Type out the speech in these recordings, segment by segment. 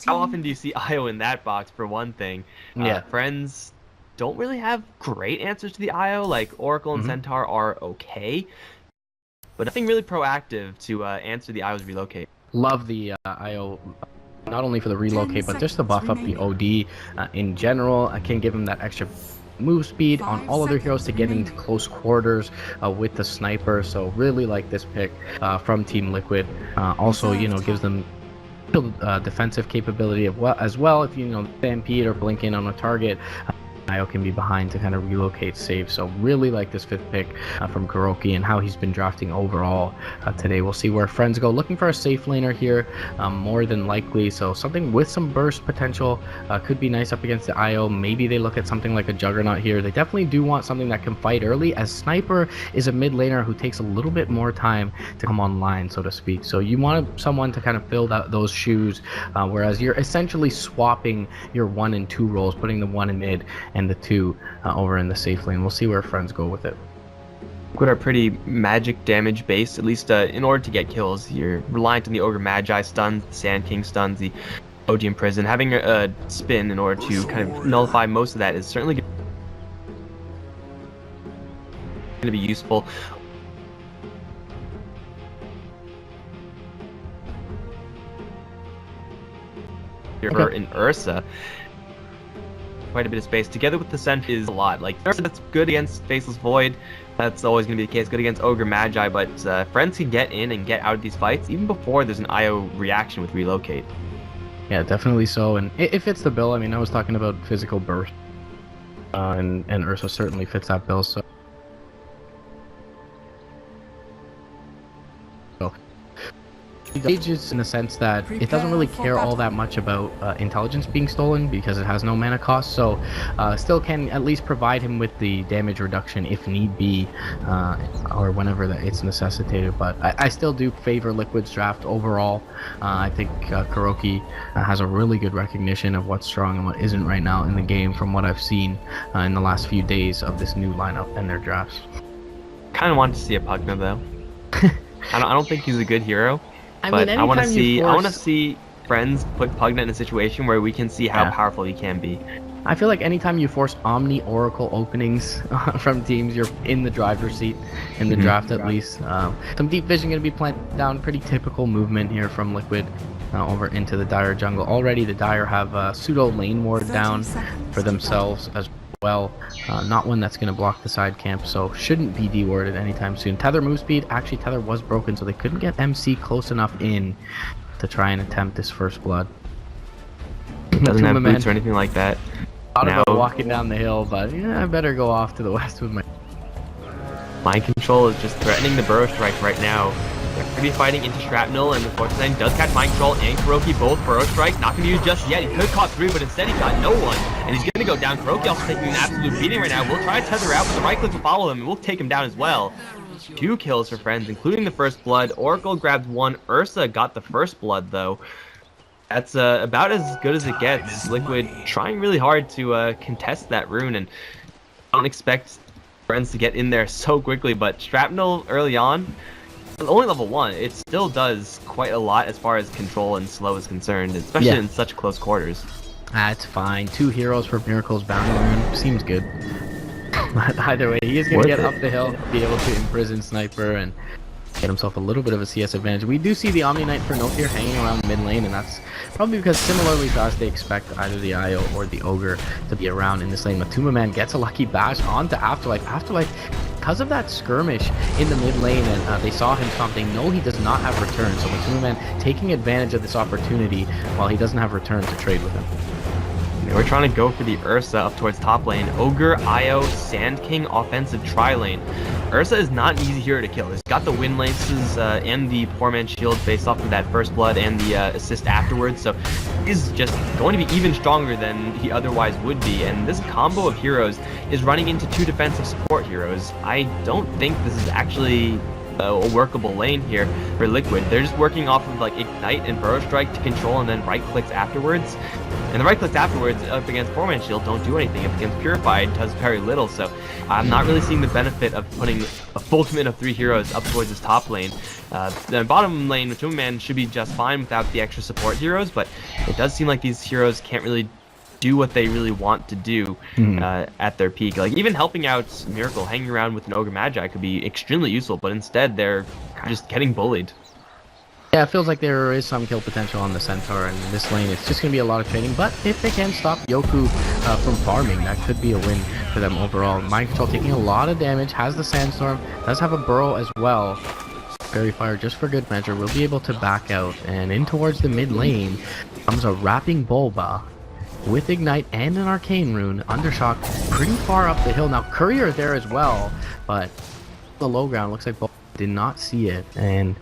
How often do you see IO in that box, for one thing? Yeah. Friends don't really have great answers to the IO. Like, Oracle and Centaur are okay, but nothing really proactive to answer the IO's relocate. Love the IO, not only for the relocate, but just to buff up the OD in general. I can give him that extra move speed on all other heroes to get into close quarters with the sniper. So really like this pick from Team Liquid. Also, you know, gives them defensive capability as well. If you know stampede or blink in on a target, IO can be behind to kind of relocate safe. So really like this fifth pick from KuroKy and how he's been drafting overall today. We'll see where friends go. Looking for a safe laner here, more than likely. So something with some burst potential could be nice up against the IO. Maybe they look at something like a Juggernaut here. They definitely do want something that can fight early, as Sniper is a mid laner who takes a little bit more time to come online, so to speak. So you want someone to kind of fill those shoes, whereas you're essentially swapping your 1 and 2 roles, putting the 1 in mid and the 2 over in the safe lane. We'll see where friends go with it. Liquid are pretty magic damage based, at least in order to get kills. You're reliant on the Ogre Magi stuns, the Sand King stuns, the OG Imprison. Having a spin in order to kind of nullify most of that is certainly going to be useful. Okay. In Ursa, quite a bit of space together with the Scent is a lot. Like, that's good against Faceless Void, that's always going to be the case. Good against Ogre Magi, but friends can get in and get out of these fights even before there's an IO reaction with relocate. Yeah, definitely so, and it fits the bill. I mean, I was talking about physical burst, and Ursa certainly fits that bill. So engages in the sense that it doesn't really care all that much about intelligence being stolen because it has no mana cost, so still can at least provide him with the damage reduction if need be, or whenever that it's necessitated. But I still do favor Liquid's draft overall. I think KuroKy has a really good recognition of what's strong and what isn't right now in the game from what I've seen in the last few days of this new lineup and their drafts. Kind of want to see a Pugna though. I don't think he's a good hero. I But mean, I want to see friends put Pugna in a situation where we can see how powerful he can be. I feel like anytime you force Omni Oracle openings from teams, you're in the driver's seat in the draft at least. Some deep vision going to be planted down. Pretty typical movement here from Liquid over into the Dire jungle. Already the Dire have pseudo lane ward down for themselves as well. Not one that's going to block the side camp, so shouldn't be dewarded anytime soon. Tether move speed, actually Tether was broken, so they couldn't get MC close enough in to try and attempt this first blood. Doesn't have boots or anything like that. Thought about walking down the hill, but yeah, I better go off to the west with my... Mind Control is just threatening the Burrow Strike right now. They're going to be fighting into Shrapnel, and the Fortune does catch Mind Control and KuroKy both. Burrow Strike not going to be used just yet. He could have caught 3, but instead he got no one, and he's going to go down. KuroKy also taking an absolute beating right now. We'll try to tether out, but the right click will follow him, and we'll take him down as well. 2 kills for friends, including the first blood. Oracle grabbed 1. Ursa got the first blood, though. That's about as good as it gets. Liquid trying really hard to contest that rune, and don't expect friends to get in there so quickly, but Shrapnel early on, only level 1, it still does quite a lot as far as control and slow is concerned, especially in such close quarters. That's fine. 2 heroes for Miracle's bounty rune seems good. But either way, he is going to get up the hill, be able to imprison Sniper and get himself a little bit of a CS advantage. We do see the Omni Knight for Nothir hanging around mid lane, and that's probably because similarly to us, they expect either the IO or the Ogre to be around in this lane. Matuma Man gets a lucky bash onto Afterlife. Afterlife, because of that skirmish in the mid lane, and they saw him stomp, they know he does not have return. So Matuma Man taking advantage of this opportunity while he doesn't have return to trade with him. We're trying to go for the Ursa up towards top lane. Ogre, IO, Sand King, offensive tri-lane. Ursa is not an easy hero to kill. He's got the Wind Lances and the Poor Man's Shield based off of that first blood and the assist afterwards, so he's just going to be even stronger than he otherwise would be, and this combo of heroes is running into 2 defensive support heroes. I don't think this is actually a workable lane here for Liquid. They're just working off of like Ignite and Burrow Strike to control and then right clicks afterwards. And the right clicks afterwards up against 4-man shield don't do anything. Up against Purified does very little, so I'm not really seeing the benefit of putting a full commit of 3 heroes up towards his top lane. The bottom lane with Man should be just fine without the extra support heroes, but it does seem like these heroes can't really do what they really want to do at their peak. Like, even helping out Miracle, hanging around with an Ogre Magi could be extremely useful, but instead they're just getting bullied. Yeah, it feels like there is some kill potential on the Centaur, and in this lane it's just going to be a lot of trading, but if they can stop Yoku from farming, that could be a win for them overall. Mind Control taking a lot of damage, has the Sandstorm, does have a Burrow as well. Fairy Fire, just for good measure, will be able to back out, and in towards the mid lane comes a Wrapping Bulba with Ignite and an Arcane Rune. Undershock pretty far up the hill. Now Courier there as well, but the low ground looks like Bulba did not see it, and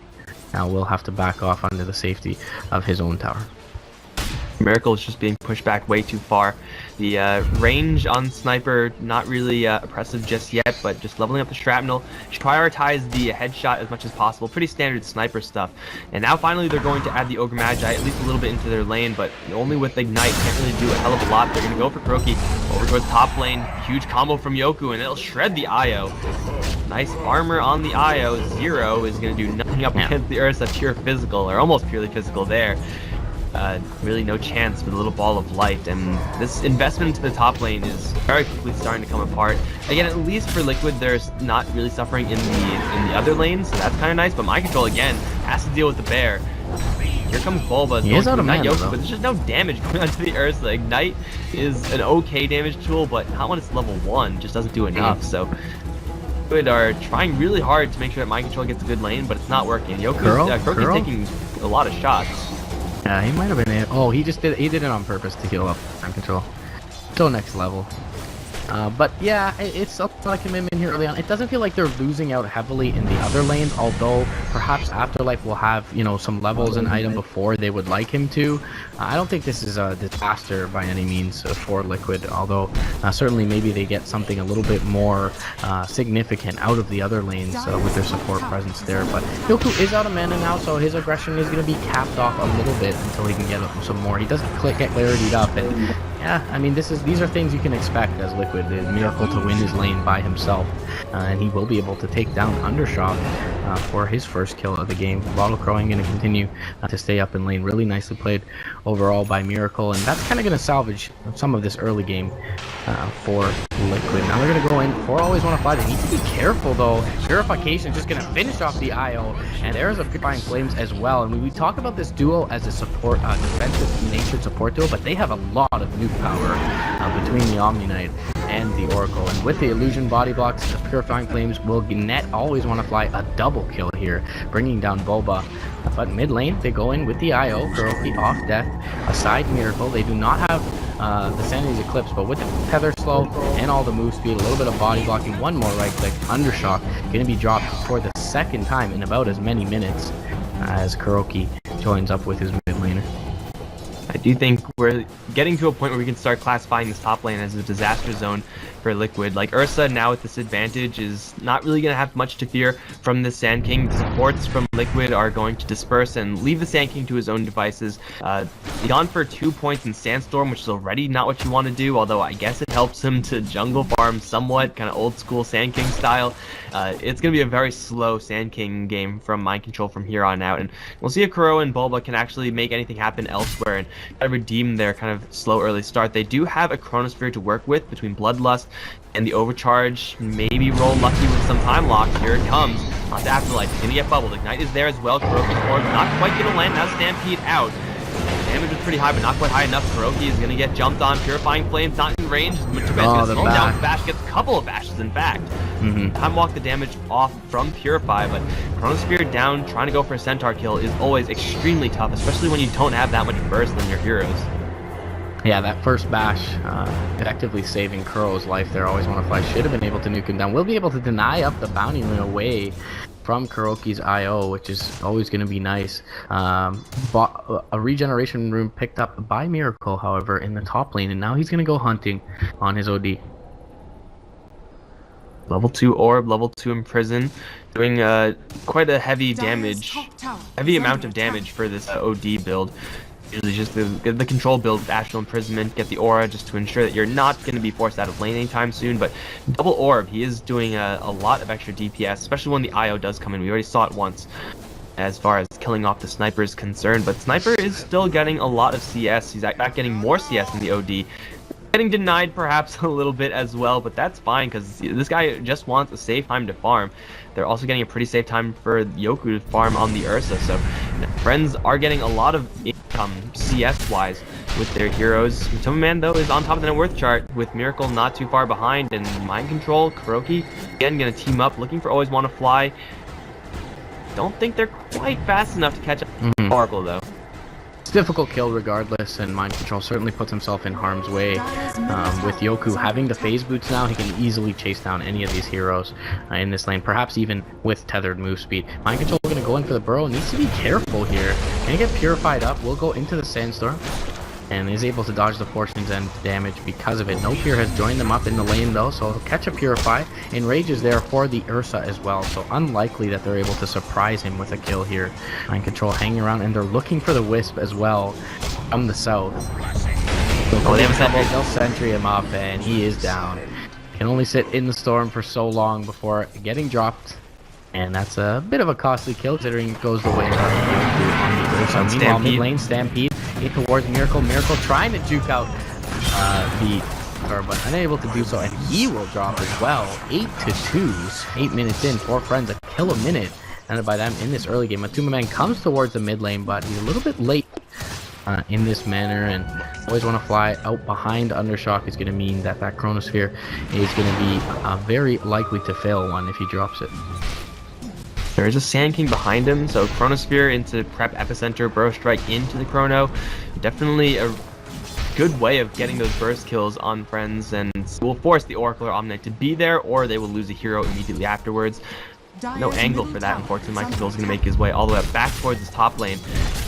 now we'll have to back off under the safety of his own tower. Miracle is just being pushed back way too far. The range on Sniper, not really oppressive just yet, but just leveling up the Shrapnel. Should prioritize the headshot as much as possible. Pretty standard Sniper stuff. And now finally they're going to add the Ogre Magi at least a little bit into their lane, but only with Ignite, can't really do a hell of a lot. They're going to go for KuroKy over towards top lane. Huge combo from Yoku, and it'll shred the Io. Nice armor on the Io. Zero is going to do nothing up against the Ursa. Pure physical, or almost purely physical there. Really no chance with a little ball of light, and this investment into the top lane is very quickly starting to come apart. Again, at least for Liquid, there's not really suffering in the other lanes, so that's kind of nice, but Mind Control again has to deal with the bear. Here comes Bulba. He is out of mana, Yoku, though. but there's just no damage going onto the Ursa. Ignite is an okay damage tool, but not when it's level 1, just doesn't do enough, so Liquid are trying really hard to make sure that Mind Control gets a good lane, but it's not working. KuroKy's taking a lot of shots. Yeah, he might have been it. Oh, he did it on purpose to heal up Mind Control. Still next level. But yeah, it's a lot of commitment here early on. It doesn't feel like they're losing out heavily in the other lanes, although perhaps Afterlife will have, you know, some levels and item before they would like him to. I don't think this is a disaster by any means for Liquid, although certainly maybe they get something a little bit more significant out of the other lanes with their support presence there. But Yoku is out of mana now, so his aggression is going to be capped off a little bit until he can get some more. He doesn't get claritied up, and yeah, I mean, these are things you can expect as Liquid. Miracle to win his lane by himself, and he will be able to take down Undershock for his first kill of the game. Bottle Crowing going to continue to stay up in lane. Really nicely played overall by Miracle, and that's kind of going to salvage some of this early game for Liquid. Now they're going to go in for Always Wanna Fly. They need to be careful though. Purification is just going to finish off the IO, and there's a Purifying Flames as well. And we talk about this duo as a support, defensive natured support duo, but they have a lot of nuke power between the Omni-Knight and the Oracle, and with the illusion body blocks, the Purifying Flames will net Always Wanna Fly a double kill here, bringing down Bulba. But mid lane, they go in with the IO, KuroKy off death, aside Miracle. They do not have the Sanity's Eclipse, but with the Tether Slow and all the move speed, a little bit of body blocking, one more right click, Undershock going to be dropped for the second time in about as many minutes as KuroKy joins up with his mid laner. I do think we're getting to a point where we can start classifying this top lane as a disaster zone for Liquid. Like, Ursa now with this advantage is not really going to have much to fear from the Sand King. The supports from Liquid are going to disperse and leave the Sand King to his own devices. Gone for 2 points in Sandstorm, which is already not what you want to do, although I guess it helps him to jungle farm somewhat, kind of old school Sand King style. It's going to be a very slow Sand King game from Mind Control from here on out, and we'll see if Kuro and Bulba can actually make anything happen elsewhere and kind of redeem their kind of slow early start. They do have a Chronosphere to work with between Bloodlust and the Overcharge. Maybe roll lucky with some time locks. Here it comes. On to Afterlife. He's going to get bubbled. Ignite is there as well. KuroKy's forward, not quite going to land. Now Stampede out. Damage is pretty high, but not quite high enough. KuroKy is going to get jumped on. Purifying Flames not in range. Slow down. Bash gets a couple of bashes, in fact. Time walk the damage off from Purify, but Chronosphere down, trying to go for a Centaur kill is always extremely tough, especially when you don't have that much burst in your heroes. Yeah, that first bash effectively saving Kuro's life there. Always Wanna Fly should have been able to nuke him down. We'll be able to deny up the bounty rune away from KuroKy's IO, which is always going to be nice. A regeneration rune picked up by Miracle, however, in the top lane, and now he's going to go hunting on his OD. Level 2 Orb, level 2 Imprison, doing quite a heavy amount of damage for this OD build. Usually just the control build with Astral Imprisonment, get the aura just to ensure that you're not going to be forced out of lane anytime soon, but double orb, he is doing a lot of extra DPS, especially when the IO does come in. We already saw it once as far as killing off the Sniper is concerned, but Sniper is still getting a lot of CS. He's back getting more CS in the OD. Getting denied perhaps a little bit as well, but that's fine because this guy just wants a safe time to farm. They're also getting a pretty safe time for Yoku to farm on the Ursa, so Friends are getting a lot of income CS-wise with their heroes. Tomoman, though, is on top of the net worth chart with Miracle not too far behind, and Mind Control, KuroKy, again, going to team up, looking for Always Wanna Fly. Don't think they're quite fast enough to catch up Oracle, though. It's a difficult kill regardless, and Mind Control certainly puts himself in harm's way. With Yoku having the phase boots now, he can easily chase down any of these heroes in this lane, perhaps even with tethered move speed. Mind Control going to go in for the burrow, needs to be careful here. Can he get purified up? We'll go into the Sandstorm, and is able to dodge the Fortune's End damage because of it. Nokir has joined them up in the lane though, so he'll catch a Purify. Enrage is there for the Ursa as well, so unlikely that they're able to surprise him with a kill here. Mind Control hanging around, and they're looking for the Wisp as well from the south. So they'll sentry him up, and he is down. Can only sit in the storm for so long before getting dropped. And that's a bit of a costly kill considering it goes the way of the Ursa. Meanwhile, mid lane Stampede in towards Miracle. Miracle trying to juke out the but unable to do so, and he will drop as well. 8-2, 8 minutes in, 4 friends, a kill a minute ended by them in this early game. Atumaman comes towards the mid lane, but he's a little bit late in this manner, and Always Wanna Fly out behind Undershock is going to mean that that Chronosphere is going to be very likely to fail one if he drops it. There is a Sand King behind him, so Chronosphere into prep Epicenter, Burrow Strike into the Chrono. Definitely a good way of getting those burst kills on Friends, and will force the Oracle or Omnight to be there, or they will lose a hero immediately afterwards. No angle for that, unfortunately. Mind Control is going to make his way all the way back towards his top lane.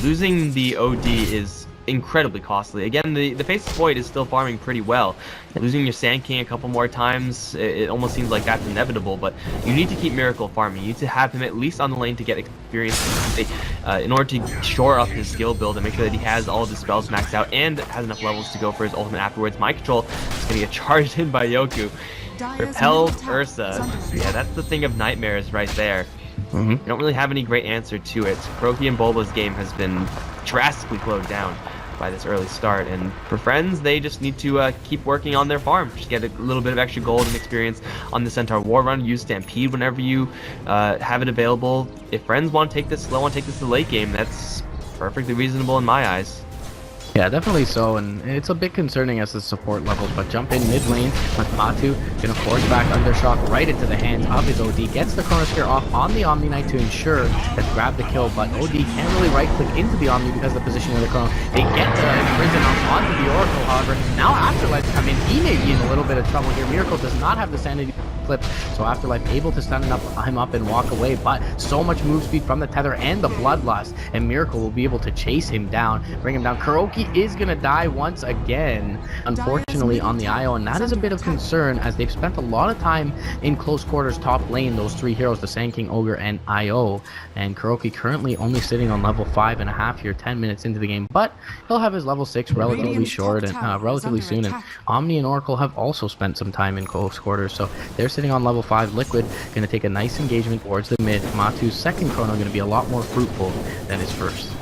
Losing the OD is incredibly costly. Again, the Faceless Void is still farming pretty well. Losing your Sand King a couple more times, it almost seems like that's inevitable, but you need to keep Miracle farming. You need to have him at least on the lane to get experience in order to shore up his skill build and make sure that he has all of his spells maxed out and has enough levels to go for his ultimate afterwards. Mind Control is going to get charged in by Yoku. Repel Ursa. Yeah, that's the thing of nightmares right there. You don't really have any great answer to it. KuroKy and Bulba's game has been drastically slowed down by this early start, and for Friends, they just need to keep working on their farm. Just get a little bit of extra gold and experience on the Centaur War Run. Use Stampede whenever you have it available. If Friends want to take this slow, want to take this to the late game, that's perfectly reasonable in my eyes. Yeah, definitely so, and it's a bit concerning as the support levels, but jump in mid lane with Matu, gonna force back Undershock right into the hands of his OD, gets the Chronosphere off on the Omni Knight to ensure that grab the kill, but OD can't really right click into the Omni because of the position of the Chrono. They get the Prison onto the Oracle, however. Now Afterlife come in, he may be in a little bit of trouble here. Miracle does not have the Sanity clip, so Afterlife able to stun him up and walk away, but so much move speed from the Tether and the Bloodlust, and Miracle will be able to chase him down, bring him down. KuroKy is gonna die once again, unfortunately, on the IO, and that is a bit of concern as they've spent a lot of time in close quarters top lane, those 3 heroes, the Sand King, Ogre, and IO, and KuroKy currently only sitting on level 5.5 here, 10 minutes into the game, but he'll have his level 6 relatively short and relatively soon, and Omni and Oracle have also spent some time in close quarters, so they're sitting on level 5. Liquid gonna take a nice engagement towards the mid. Matu's second Chrono gonna be a lot more fruitful than his first.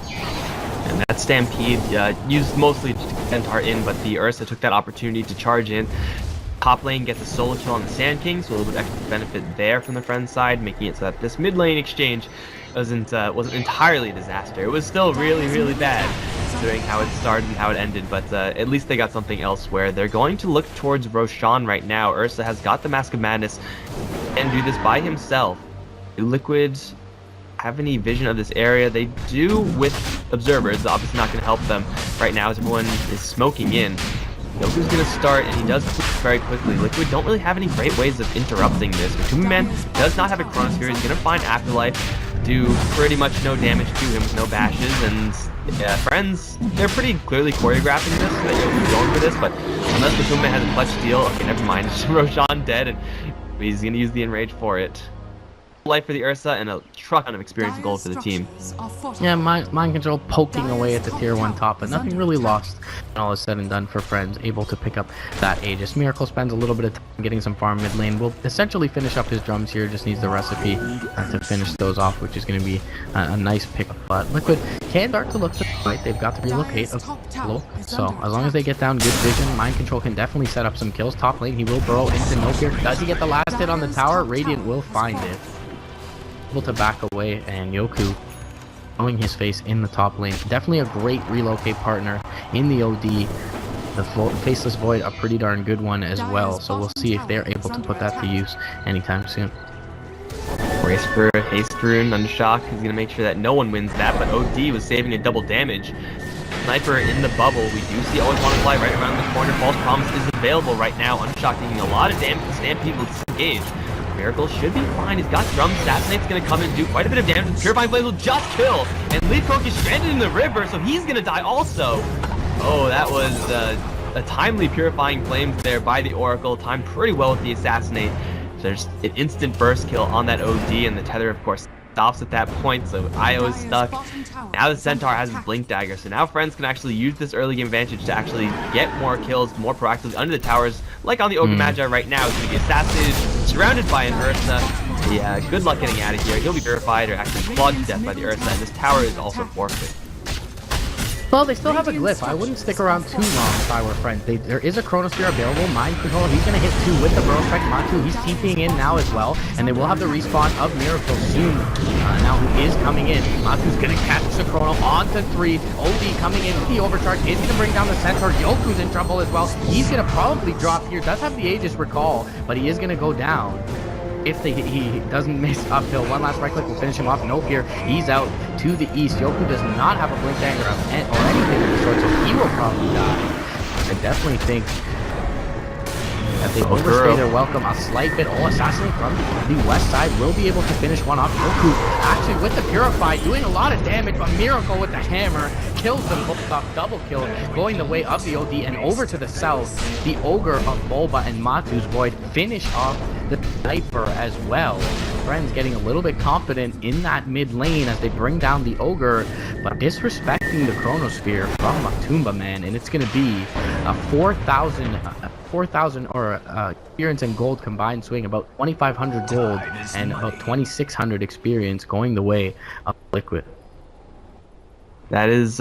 And that Stampede used mostly to Centaur in, but the Ursa took that opportunity to charge in. Top lane gets a solo kill on the Sand King, so a little bit extra benefit there from the Friends side, making it so that this mid lane exchange wasn't entirely a disaster. It was still really, really bad, considering how it started and how it ended, but at least they got something elsewhere. They're going to look towards Roshan right now. Ursa has got the Mask of Madness and do this by himself. Liquid have any vision of this area? They do with observers. Obviously not going to help them right now as everyone is smoking in. Yoku's going to start, and he does very quickly. Liquid don't really have any great ways of interrupting this. Tomoman does not have a Chronosphere. He's going to find Afterlife, do pretty much no damage to him with no bashes, and Friends, they're pretty clearly choreographing this, so that Yoku's going for this, but unless the Tomoman has a clutch steal, okay, never mind. It's Roshan dead, and he's going to use the Enrage for it. life for the Ursa and a truck of experience and gold for the team. Yeah, mind control poking away at the tier 1 top, but nothing really lost when all is said and done for Friends, able to pick up that Aegis. Miracle spends a little bit of time getting some farm mid lane, will essentially finish up his drums here, just needs the recipe to finish those off, which is going to be a nice pickup. But Liquid can start to look to the right, they've got to relocate a low, so as long as they get down good vision, mind control can definitely set up some kills. Top lane, he will burrow into Nofir. Does he get the last hit on the tower? Radiant will find it. Able to back away, and Yoku showing his face in the top lane. Definitely a great relocate partner in the OD. The Faceless Void, a pretty darn good one as well, so we'll see if they're able to put that to use anytime soon. Race for Haste Rune, Undershock is going to make sure that no one wins that, but OD was saving a double damage. Sniper in the bubble, we do see Always Wanna Fly right around the corner. False Promise is available right now. Undershock taking a lot of damage. Stampede will disengage. Miracle should be fine. He's got drums. Assassinate's going to come and do quite a bit of damage. Purifying Blaze will just kill. And Leafcoke is stranded in the river, so he's going to die also. Oh, that was a timely Purifying Flames there by the Oracle. Timed pretty well with the Assassinate. So there's an instant burst kill on that OD, and the Tether, of course, stops at that point, so Io is stuck. Now the Centaur has his Blink Dagger, so now Friends can actually use this early game advantage to actually get more kills more proactively under the towers, like on the Ogre Magi right now. He's going to be assassinated, surrounded by an Ursa. Yeah, good luck getting out of here. He'll be purified or actually clawed to death by the Ursa, and this tower is also forfeit. Well, they still have a glyph. I wouldn't stick around too long if I were Friends. There is a Chronosphere available. Mind control. He's going to hit 2 with the Burrow Strike. Matu, he's TPing in now as well. And they will have the respawn of Miracle soon. Now who is coming in. Matu's going to catch the Chrono onto 3. OD coming in with the overcharge. Is going to bring down the Centaur. Yoku's in trouble as well. He's going to probably drop here. Does have the Aegis Recall, but he is going to go down. If he doesn't miss uphill, one last right click will finish him off. No fear, he's out to the east. Yoku does not have a Blink Dagger or anything of the sort, so he will probably die. I definitely think that they overstay their welcome a slight bit. Oh, Assassinate from the west side will be able to finish one off. Yoku actually with the Purify doing a lot of damage, but Miracle with the hammer kills them both off. Double kill going the way of the OD, and over to the south, the Ogre of Bulba and Matu's Void finish off the Sniper as well. Friends getting a little bit confident in that mid lane as they bring down the Ogre, but disrespecting the Chronosphere from Matumba, man, and it's going to be a 4,000 or experience and gold combined swing, about 2,500 gold and about 2,600 experience going the way of Liquid. That is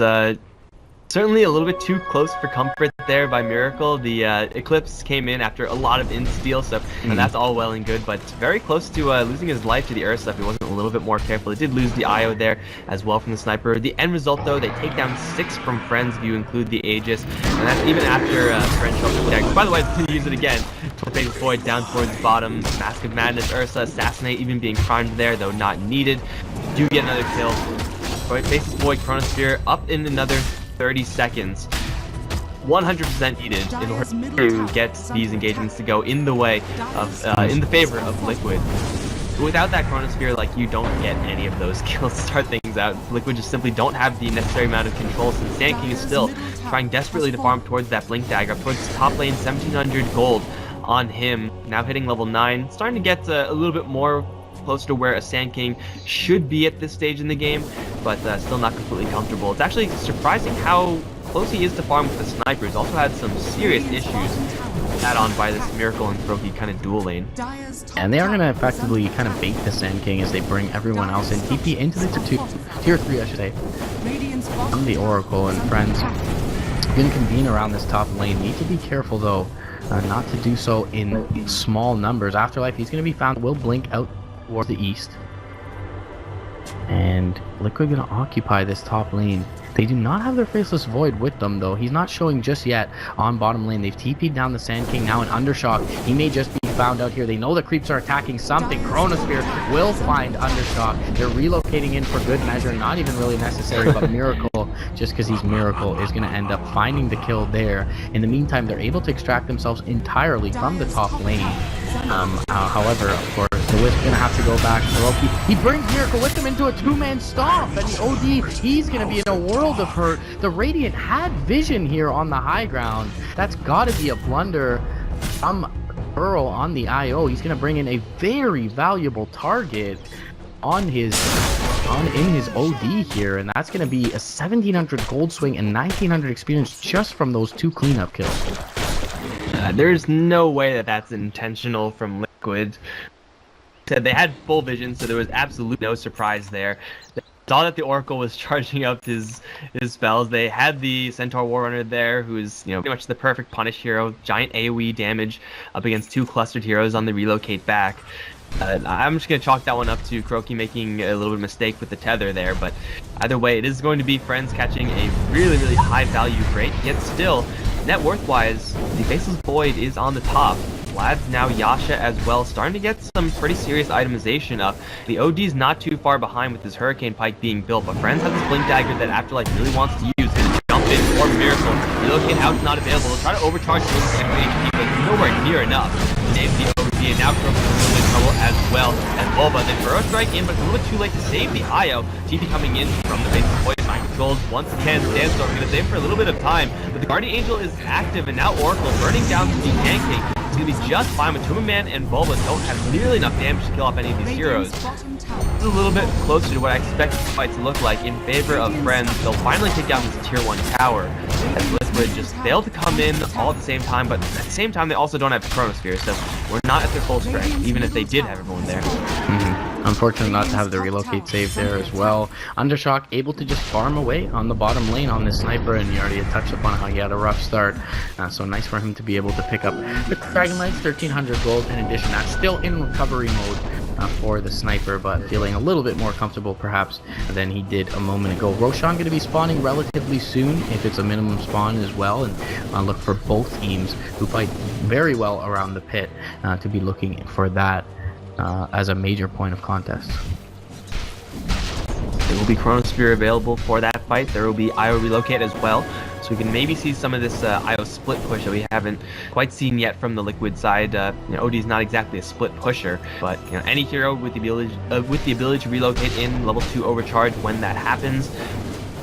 certainly a little bit too close for comfort there by Miracle. The Eclipse came in after a lot of insta-steal, so and that's all well and good, but very close to losing his life to the Ursa if he wasn't a little bit more careful. He did lose the Io there as well from the Sniper. The end result, though, they take down 6 from Friends if you include the Aegis, and that's even after Friends showed the deck. By the way, I'm going to use it again. Faceless Void down towards the bottom. Mask of Madness, Ursa, Assassinate even being primed there, though not needed. Do get another kill. Faceless Void, Chronosphere up in another 30 seconds. 100% needed in order to get these engagements to go in the way of, in the favor of Liquid. Without that Chronosphere, like, you don't get any of those kills to start things out. Liquid just simply don't have the necessary amount of control, since Sand King is still trying desperately to farm towards that Blink Dagger, up towards the top lane, 1,700 gold on him. Now hitting level 9, starting to get a little bit more close to where a Sand King should be at this stage in the game, but still not completely comfortable. It's actually surprising how close he is to farm with the Sniper. He's also had some serious issues add on by this Miracle and Froakie kind of dual lane. And they are going to effectively kind of bait the Sand King as they bring everyone else in. TP into the tier 3, I should say. From the Oracle and Friends going to convene around this top lane. Need to be careful, though, not to do so in small numbers. Afterlife, he's going to be found, will blink out towards the east. And Liquid going to occupy this top lane. They do not have their Faceless Void with them, though. He's not showing just yet on bottom lane. They've TP'd down the Sand King now in Undershock. He may just be found out here. They know the creeps are attacking something. Chronosphere will find Undershock. They're relocating in for good measure. Not even really necessary, but Miracle, just because he's Miracle, is going to end up finding the kill there. In the meantime, they're able to extract themselves entirely from the top lane. However, of course, the Wisp going to have to go back. Froakie, he brings Miracle with him into a 2-man stomp, and the OD, he's going to be in a world of hurt. The Radiant had vision here on the high ground. That's got to be a blunder from Pearl on the IO. He's going to bring in a very valuable target on his in his OD here, and that's going to be a 1700 gold swing and 1900 experience just from those 2 cleanup kills. There's no way that that's intentional from Liquid. They had full vision, so there was absolutely no surprise there. They saw that the Oracle was charging up his spells. They had the Centaur Warrunner there, who is, you know, pretty much the perfect punish hero. Giant AoE damage up against 2 clustered heroes on the relocate back. I'm just going to chalk that one up to KuroKy making a little bit of mistake with the tether there, but either way, it is going to be Friends catching a really, really high value crate, yet still, net worth-wise, the Faceless Void is on the top. Vlad's now Yasha as well, starting to get some pretty serious itemization up. The OD's not too far behind with his Hurricane Pike being built, but Friends has this Blink Dagger that Afterlife really wants to use. Gonna jump in for Miracle. Relocate out's not available. They'll try to overcharge the HP, but nowhere near enough to save the OD, and now KuroKy's in a little bit of trouble as well as Bulba. Then Burrow Strike in, but it's a little bit too late to save the IO. TP coming in from the Faceless Void. Mind controls once again. Sandstorm going to save for a little bit of time, but the Guardian Angel is active, and now Oracle burning down the Pancake. It's going to be just fine, but Tumor Man and Bulba don't have nearly enough damage to kill off any of these heroes. This is a little bit closer to what I expect the fight to look like in favor of Friends. They'll finally take down this tier 1 tower, as Liquid just failed to come in all at the same time, but at the same time they also don't have the Chronosphere, so we're not at their full strength, even if they did have everyone there. Unfortunate not to have the relocate save there as well. Undershock able to just farm away on the bottom lane on this sniper, and you already had touched upon how he had a rough start. So nice for him to be able to pick up the Dragon Knights, 1300 gold. In addition, that's still in recovery mode for the sniper, but feeling a little bit more comfortable perhaps than he did a moment ago. Roshan going to be spawning relatively soon, if it's a minimum spawn as well, and look for both teams who fight very well around the pit to be looking for that as a major point of contest. There will be Chronosphere available for that fight. There will be IO relocate as well, so we can maybe see some of this IO split push that we haven't quite seen yet from the Liquid side. OD is not exactly a split pusher, but any hero with the ability to relocate in level 2 overcharge when that happens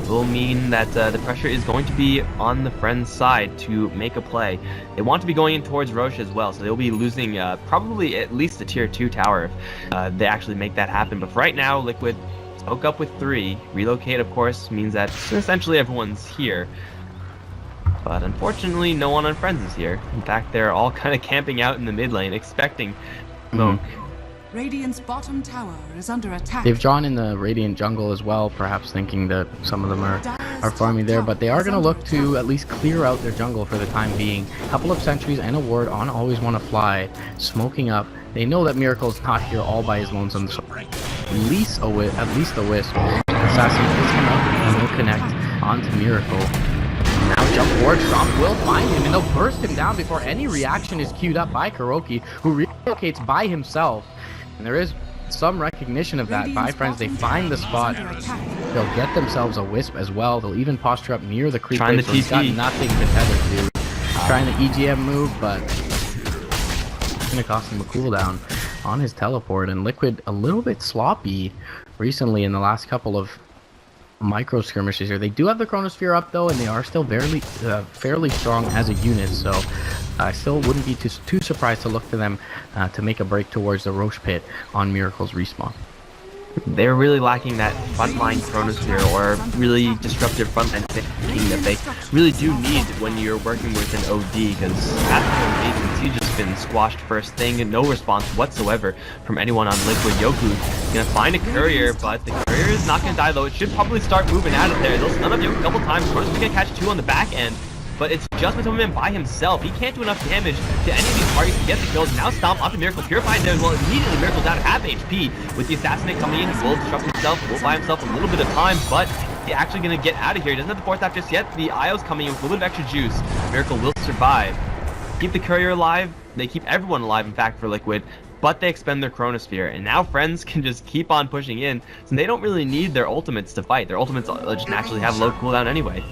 will mean that the pressure is going to be on the Friends side to make a play. They want to be going in towards Roche as well, so they'll be losing probably at least a tier 2 tower if they actually make that happen. But for right now, Liquid spoke up with 3. Relocate, of course, means that essentially everyone's here. But unfortunately, no one on Friends is here. In fact, they're all kind of camping out in the mid lane, expecting smoke. Radiant's bottom tower is under attack. They've drawn in the Radiant jungle as well, perhaps thinking that some of them are farming there, but they are going to look to at least clear out their jungle for the time being. A couple of sentries and a ward on Always Want to Fly, smoking up. They know that Miracle's not here all by his lonesome, so at least a Wisp. Assassin is come up and will connect onto Miracle. Now jump forward, Stomp will find him, and they'll burst him down before any reaction is queued up by KuroKy, who relocates by himself. And there is some recognition of that by Friends. They find the spot. They'll get themselves a Wisp as well. They'll even posture up near the creep wave, so he's got nothing to tether to. Trying the EGM move, but it's going to cost him a cooldown on his teleport. And Liquid a little bit sloppy recently in the last couple of micro skirmishes here. They do have the Chronosphere up though, and they are still fairly strong as a unit, so I still wouldn't be too surprised to look to them to make a break towards the Roche pit on Miracle's respawn. They're really lacking that frontline Chronosphere or really disruptive frontline thinking that they really do need when you're working with an OD, because after engagements, he's just been squashed first thing and no response whatsoever from anyone on Liquid. Yoku's gonna find a courier, but the courier is not gonna die though. It should probably start moving out of there. They'll stun up Yoku a couple times. Chronosphere's gonna catch 2 on the back end, but it's just Tumor Man by himself. He can't do enough damage to any of these targets to get the kills. Now Stomp onto Miracle, Purified there as well. Immediately Miracle's down to half HP. With the Assassinate coming in, he will disrupt himself, will buy himself a little bit of time, but he's actually going to get out of here. He doesn't have the 4th tap just yet. The IO's coming in with a little bit of extra juice. Miracle will survive. Keep the courier alive. They keep everyone alive, in fact, for Liquid, but they expend their Chronosphere, and now Friends can just keep on pushing in, so they don't really need their ultimates to fight. Their ultimates just naturally have low cooldown anyway.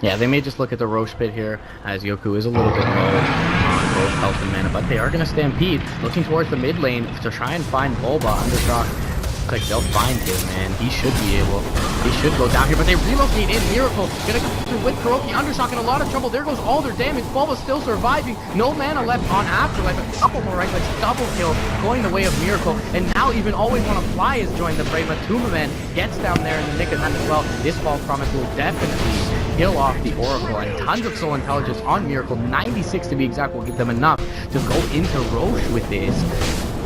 Yeah, they may just look at the Roche pit here, as Yoku is a little bit low on both health and mana, but they are going to stampede, looking towards the mid lane to try and find Bulba. Undershock, looks like they'll find him, and he should be able They should go down here, but they relocate in. Miracle gonna come through with Kuroki. Undershock in a lot of trouble. There goes all their damage. Bulba still surviving. No mana left on Afterlife. A couple more right clicks. Double kill going the way of Miracle. And now even Always Wanna Fly has joined the fray. But Tumaman gets down there in the nick of time as well. This False Promise will definitely kill off the Oracle. And tons of Soul Intelligence on Miracle. 96 to be exact will give them enough to go into Roche with this.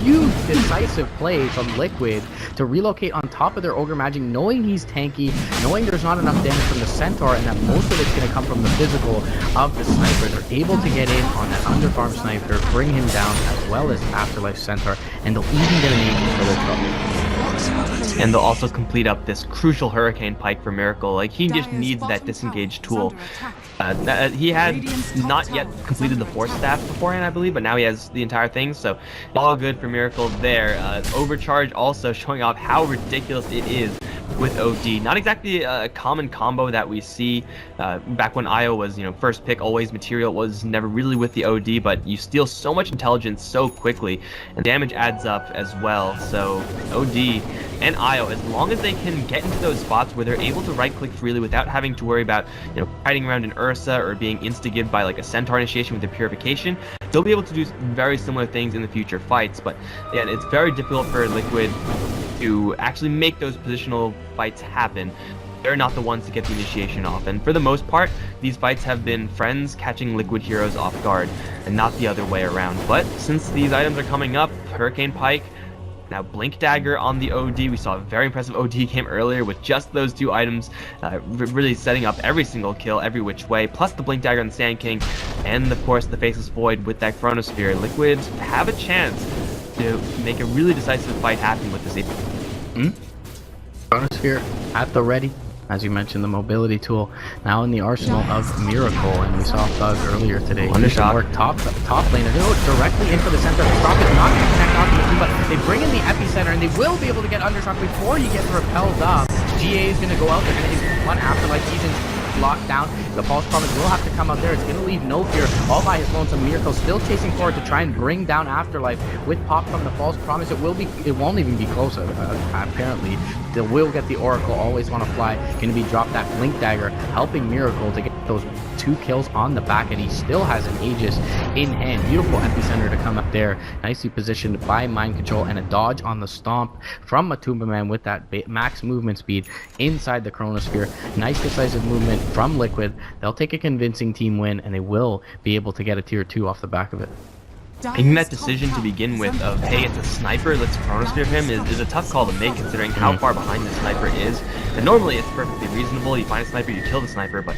Huge decisive play from Liquid to relocate on top of their Ogre Magic, knowing he's tanky, knowing there's not enough damage from the Centaur, and that most of it's going to come from the physical of the Sniper. They're able to get in on that underfarm Sniper, bring him down, as well as Afterlife Centaur, and they'll even get an Aegis for their trouble. And they'll also complete up this crucial Hurricane Pike for Miracle. Like, he just needs that disengage tool. He had not yet completed the Force Staff beforehand, I believe, but now he has the entire thing, so all good for Miracle there. Overcharge also showing off how ridiculous it is with OD. Not exactly a common combo that we see back when Io was, first pick, always material, was never really with the OD, but you steal so much intelligence so quickly, and damage adds up as well. So OD and Io, as long as they can get into those spots where they're able to right-click freely without having to worry about, fighting around an Ursa or being insta-gibbed by like a Centaur initiation with the Purification, they'll be able to do very similar things in the future fights. But yeah, it's very difficult for Liquid to actually make those positional fights happen. They're not the ones to get the initiation off, and for the most part, these fights have been friends catching Liquid heroes off guard, and not the other way around. But since these items are coming up, Hurricane Pike, now Blink Dagger on the OD, we saw a very impressive OD game earlier with just those two items, really setting up every single kill, every which way, plus the Blink Dagger on the Sand King, and of course the Faceless Void with that Chronosphere. Liquid have a chance to make a really decisive fight happen with this. Chronosphere at the ready. As you mentioned, the mobility tool now in the arsenal of Miracle, and we saw Thug earlier today. Undershot. Work top lane, and they'll go directly into the center. The Rock is not going to connect onto the two, but they bring in the epicenter, and they will be able to get Undershot before he gets repelled up. GA is going to go out. They're going to get one Afterlife. He's in locked down. The False Promise will have to come out there. It's going to leave no fear all by his lonesome. Miracle still chasing forward to try and bring down Afterlife with pop from the False Promise. It won't even be close, apparently. They will get the Oracle. Always Want to Fly. Going to be dropped that Blink Dagger, helping Miracle to get those 2 kills on the back, and he still has an Aegis in hand. Beautiful epicenter to come up there. Nicely positioned by Mind Control, and a dodge on the stomp from Matumbaman with that max movement speed inside the Chronosphere. Nice decisive movement from Liquid. They'll take a convincing team win, and they will be able to get a tier 2 off the back of it. Making that decision to begin with of, hey, it's a Sniper, let's Chronosphere him, is a tough call to make considering how far behind the Sniper is. And normally it's perfectly reasonable. You find a Sniper, you kill the Sniper, but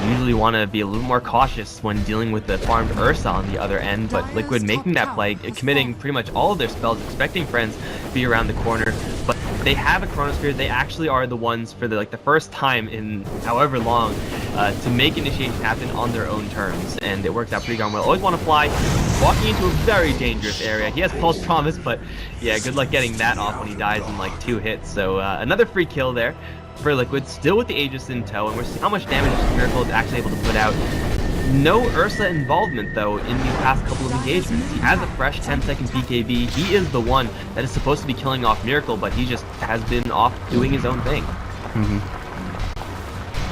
you usually want to be a little more cautious when dealing with the farmed Ursa on the other end. But Liquid making that play, committing pretty much all of their spells, expecting friends to be around the corner. But they have a Chronosphere. They actually are the ones for the first time in however long to make initiation happen on their own terms, and it works out pretty darn well. Always Want to Fly, walking into a very dangerous area. He has False Promise, but yeah, good luck getting that off when he dies in like 2 hits. So another free kill there for Liquid, still with the Aegis in tow, and we're seeing how much damage Miracle is actually able to put out. No Ursa involvement though in these past couple of engagements. He has a fresh 10-second BKB. He is the one that is supposed to be killing off Miracle, but he just has been off doing his own thing.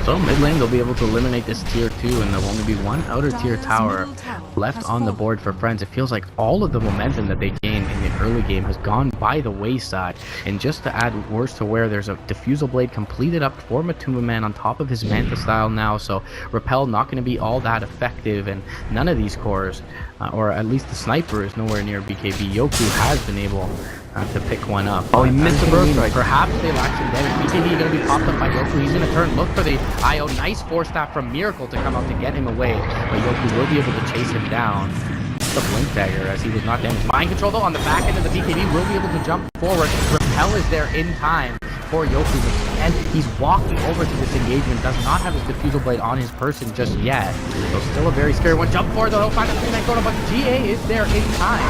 So mid lane, they'll be able to eliminate this tier 2, and there'll only be one outer tier tower left on the board for Friends. It feels like all of the momentum that they gained in the early game has gone by the wayside. And just to add worse to wear, there's a Diffusal Blade completed up for Matumbaman on top of his Manta style now, so Repel not going to be all that effective, and none of these cores, or at least the Sniper, is nowhere near BKB. Yoku has been able to pick one up. Oh, he missed the burst strike. Perhaps they lack some damage. BKB going to be popped up by Yoku. He's going to turn, look for the IO. Nice Force Staff from Miracle to come out to get him away, but Yoku will be able to chase him down. The Blink Dagger as he was not damaged. Mind Control though on the back end of the BKB will be able to jump forward. Repel is there in time for Yoku, and he's walking over to this engagement. Does not have his Diffusal Blade on his person just yet. So still a very scary one. Jump forward though, he'll find a 3-man corner, but GA is there in time.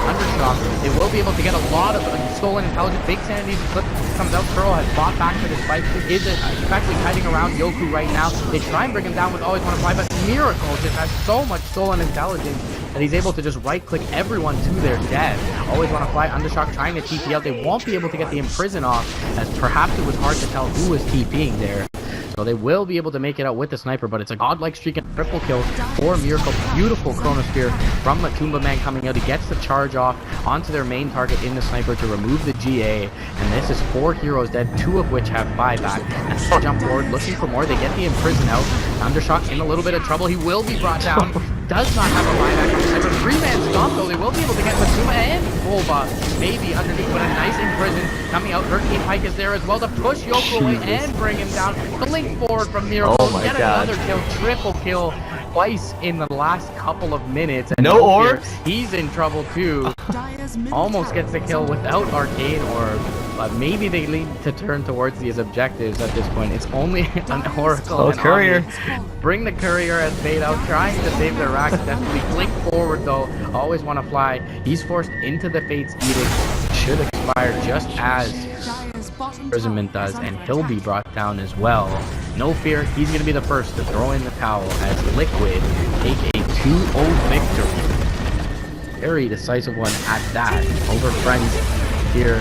Undershot. They will be able to get a lot of stolen intelligence. Big Sanity clip comes out. Curl has fought back for this fight. Is actually kiting around Yoku right now. They try and bring him down with Always Want to Fly, but Miracle just has so much stolen intelligence. that he's able to just right-click everyone to their death. Always want to fly Undershock trying to TP out. They won't be able to get the Imprison off, as perhaps it was hard to tell who was TPing there. So they will be able to make it out with the sniper, but it's a godlike streak and triple kill for Miracle. Beautiful Chronosphere from Matumba Man coming out. He gets the charge off onto their main target in the sniper to remove the GA. And this is 4 heroes dead, 2 of which have buyback. And they jump forward looking for more. They get the Imprison out. Undershock in a little bit of trouble. He will be brought down. Does not have a buyback on the sniper. 3-man stop though. They will be able to get Matuma and Volva maybe underneath, but a nice Imprison coming out. Hurricane Pike is there as well to push Yoko away and bring him down. Blink forward from Miracle. Oh my Get God. another kill, triple kill twice in the last couple of minutes. And No Fear, orbs? he's in trouble too. Dire's middle Almost tower gets the is kill under without attack. Arcane Orb, but maybe they need to turn towards these objectives at this point. It's only an Oracle. Oh, and Courier. Omni. Bring the Courier as bait out, trying to save their racks. Definitely blink forward though. Always want to fly. He's forced into the Fate's Edict. Should expire just as Dire's bottom Imprisonment tower does, is and under he'll be attack. brought down as well. No fear, he's going to be the first to throw in the towel as Liquid take a 2-0 victory. Very decisive one at that, over Friends here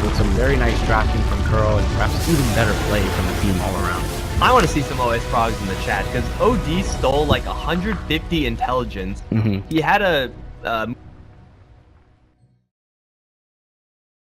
with some very nice drafting from Curl and perhaps even better play from the team all around. I want to see some OS frogs in the chat because OD stole like 150 intelligence. Mm-hmm. He had a